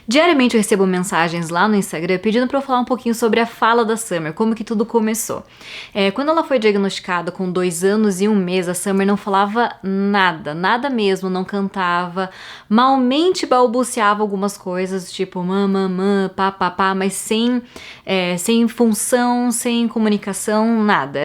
Diariamente eu recebo mensagens lá no Instagram pedindo pra eu falar um pouquinho sobre a fala da Summer, como que tudo começou. Quando ela foi diagnosticada com 2 anos e 1 mês, a Summer não falava nada, nada mesmo, não cantava, malmente balbuciava algumas coisas, tipo mamã, papapá, mas sem função, sem comunicação, nada.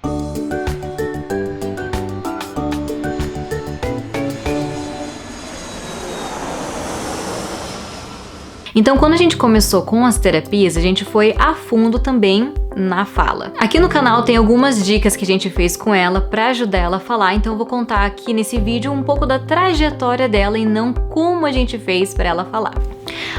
Então, quando a gente começou com as terapias, a gente foi a fundo também na fala. Aqui no canal tem algumas dicas que a gente fez com ela pra ajudar ela a falar, então eu vou contar aqui nesse vídeo um pouco da trajetória dela e não como a gente fez pra ela falar.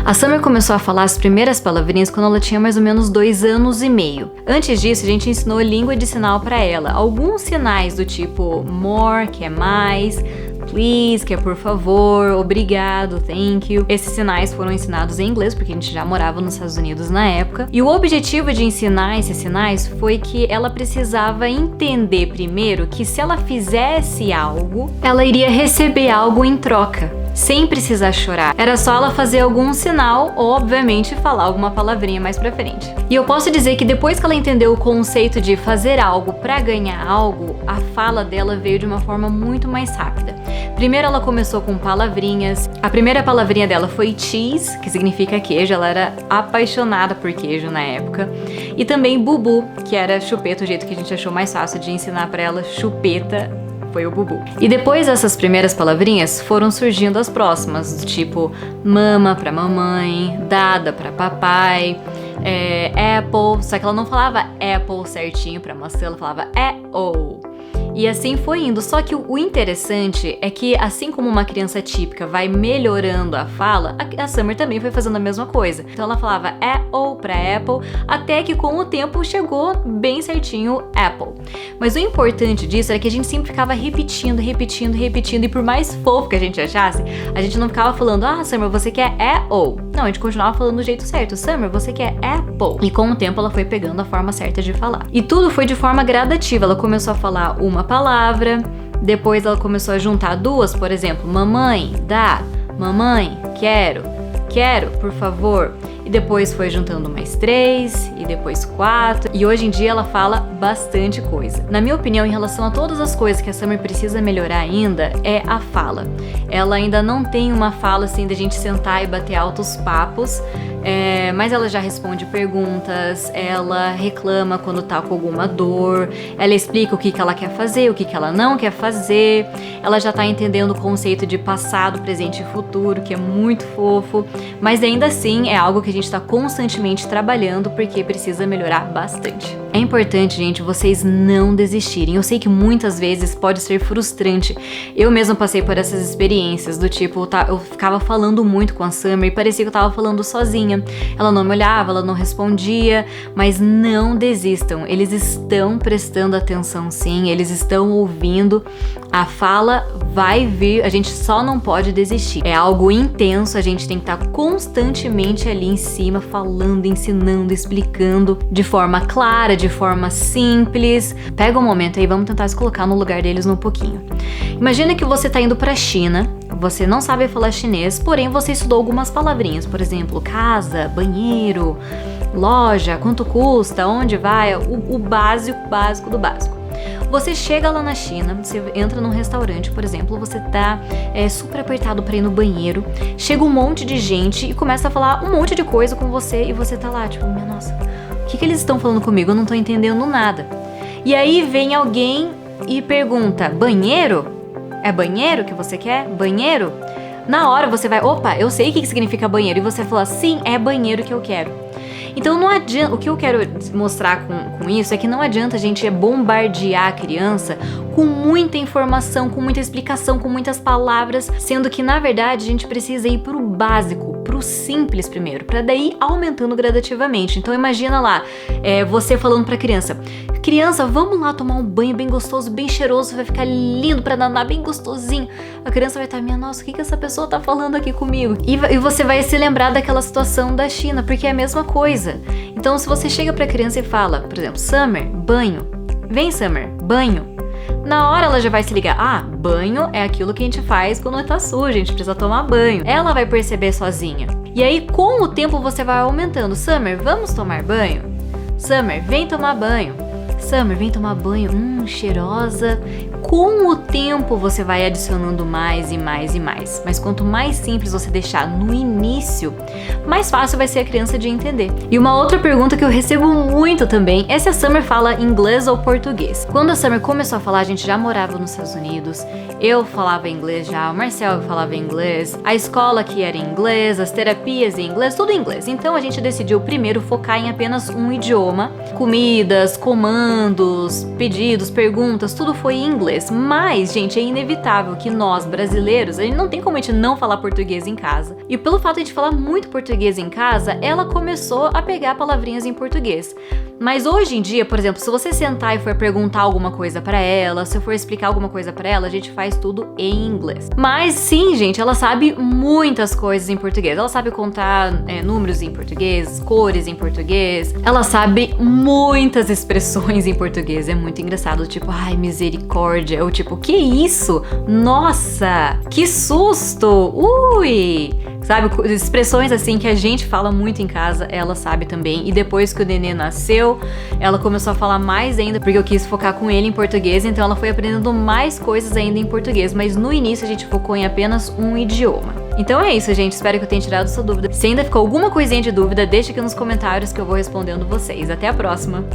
A Summer começou a falar as primeiras palavrinhas quando ela tinha mais ou menos 2 anos e meio. Antes disso, a gente ensinou língua de sinal pra ela. Alguns sinais do tipo more, que é mais, please, que é por favor, obrigado, thank you. Esses sinais foram ensinados em inglês, porque a gente já morava nos Estados Unidos na época. E o objetivo de ensinar esses sinais foi que ela precisava entender primeiro que se ela fizesse algo, ela iria receber algo em troca. Sem precisar chorar. Era só ela fazer algum sinal ou, obviamente, falar alguma palavrinha mais pra frente. E eu posso dizer que depois que ela entendeu o conceito de fazer algo pra ganhar algo, a fala dela veio de uma forma muito mais rápida. Primeiro ela começou com palavrinhas. A primeira palavrinha dela foi cheese, que significa queijo. Ela era apaixonada por queijo na época. E também bubu, que era chupeta, o jeito que a gente achou mais fácil de ensinar pra ela chupeta. Foi o bubu. E depois dessas primeiras palavrinhas, foram surgindo as próximas, do tipo mama pra mamãe, dada pra papai, apple, só que ela não falava apple certinho pra maçã, ela falava apple. E assim foi indo, só que o interessante é que assim como uma criança típica vai melhorando a fala, a Summer também foi fazendo a mesma coisa. Então ela falava apple pra apple, até que com o tempo chegou bem certinho apple. Mas o importante disso era que a gente sempre ficava repetindo, e por mais fofo que a gente achasse, a gente não ficava falando, Summer, você quer apple? Não, a gente continuava falando do jeito certo, Summer, você quer apple? E com o tempo ela foi pegando a forma certa de falar. E tudo foi de forma gradativa, ela começou a falar uma palavra, depois ela começou a juntar 2, por exemplo, mamãe, dá, mamãe, quero, por favor. E depois foi juntando mais 3, e depois 4, e hoje em dia ela fala bastante coisa. Na minha opinião, em relação a todas as coisas que a Summer precisa melhorar ainda, é a fala. Ela ainda não tem uma fala assim de a gente sentar e bater altos papos, mas ela já responde perguntas, ela reclama quando tá com alguma dor, ela explica o que ela quer fazer, o que ela não quer fazer, ela já tá entendendo o conceito de passado, presente e futuro, que é muito fofo, mas ainda assim é algo que a gente tá constantemente trabalhando porque precisa melhorar bastante. É importante, gente, vocês não desistirem. Eu sei que muitas vezes pode ser frustrante. Eu mesma passei por essas experiências do tipo, eu ficava falando muito com a Summer e parecia que eu tava falando sozinha. Ela não me olhava, ela não respondia, mas não desistam. Eles estão prestando atenção sim, eles estão ouvindo. A fala vai vir, a gente só não pode desistir. É algo intenso, a gente tem que estar constantemente ali em cima, falando, ensinando, explicando de forma clara, de forma simples. Pega um momento aí, vamos tentar se colocar no lugar deles um pouquinho. Imagina que você tá indo pra China, você não sabe falar chinês, porém você estudou algumas palavrinhas, por exemplo, casa, banheiro, loja, quanto custa, onde vai, o básico do básico. Você chega lá na China, você entra num restaurante, por exemplo, você tá super apertado pra ir no banheiro, chega um monte de gente e começa a falar um monte de coisa com você e você tá lá, tipo, minha nossa, o que eles estão falando comigo? Eu não tô entendendo nada. E aí vem alguém e pergunta, banheiro? É banheiro que você quer? Banheiro? Na hora você vai, opa, eu sei o que significa banheiro, e você fala, sim, é banheiro que eu quero. Então não adianta, o que eu quero mostrar com isso é que não adianta a gente bombardear a criança com muita informação, com muita explicação, com muitas palavras, sendo que na verdade a gente precisa ir pro básico, pro simples primeiro, pra daí aumentando gradativamente. Então imagina lá, você falando pra criança, vamos lá tomar um banho bem gostoso, bem cheiroso, vai ficar lindo pra danar, bem gostosinho. A criança vai estar, minha nossa, o que essa pessoa tá falando aqui comigo? E você vai se lembrar daquela situação da China, porque é a mesma coisa. Então se você chega pra criança e fala, por exemplo, Summer, banho. Vem Summer, banho. Na hora ela já vai se ligar, banho é aquilo que a gente faz quando tá sujo, a gente precisa tomar banho. Ela vai perceber sozinha. E aí, com o tempo, você vai aumentando. Summer, vamos tomar banho? Summer, vem tomar banho. Summer, vem tomar banho. Cheirosa. Com o tempo você vai adicionando mais e mais e mais. Mas quanto mais simples você deixar no início, mais fácil vai ser a criança de entender. E uma outra pergunta que eu recebo muito também é se a Summer fala inglês ou português. Quando a Summer começou a falar, a gente já morava nos Estados Unidos, eu falava inglês já, o Marcel falava inglês, a escola aqui era em inglês, as terapias em inglês, tudo em inglês. Então a gente decidiu primeiro focar em apenas um idioma. Comidas, comandos, pedidos, perguntas, tudo foi em inglês. Mas, gente, é inevitável que nós, brasileiros, a gente não tem como a gente não falar português em casa. E pelo fato de a gente falar muito português em casa, ela começou a pegar palavrinhas em português. Mas hoje em dia, por exemplo, se você sentar e for perguntar alguma coisa pra ela, se eu for explicar alguma coisa pra ela, a gente faz tudo em inglês. Mas sim, gente, ela sabe muitas coisas em português. Ela sabe contar números em português, cores em português. Ela sabe muitas expressões em português. É muito engraçado, tipo, ai, misericórdia. Ou tipo, que isso? Nossa, que susto! Ui! Sabe, expressões assim que a gente fala muito em casa, ela sabe também. E depois que o nenê nasceu, ela começou a falar mais ainda, porque eu quis focar com ele em português, então ela foi aprendendo mais coisas ainda em português. Mas no início a gente focou em apenas um idioma. Então é isso, gente. Espero que eu tenha tirado sua dúvida. Se ainda ficou alguma coisinha de dúvida, deixa aqui nos comentários que eu vou respondendo vocês. Até a próxima!